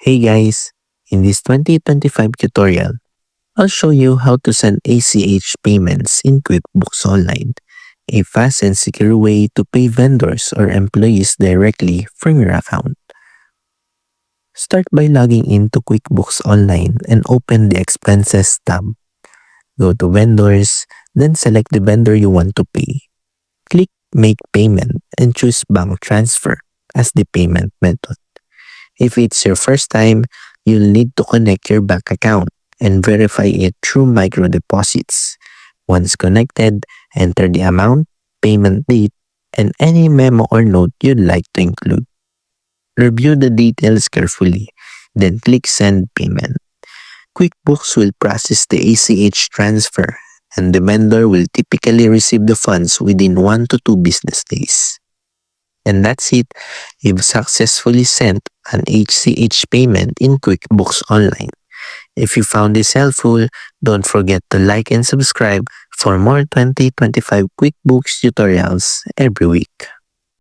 Hey guys, in this 2025 tutorial, I'll show you how to send ACH payments in QuickBooks Online, a fast and secure way to pay vendors or employees directly from your account. Start by logging into QuickBooks Online and open the Expenses tab. Go to Vendors, then select the vendor you want to pay. Click Make Payment and choose Bank Transfer as the payment method. If it's your first time, you'll need to connect your bank account and verify it through micro deposits. Once connected, enter the amount, payment date, and any memo or note you'd like to include. Review the details carefully, then click Send Payment. QuickBooks will process the ACH transfer, and the vendor will typically receive the funds within 1 to 2 business days. And that's it. You've successfully sent an ACH payment in QuickBooks Online. If you found this helpful, don't forget to like and subscribe for more 2025 QuickBooks tutorials every week.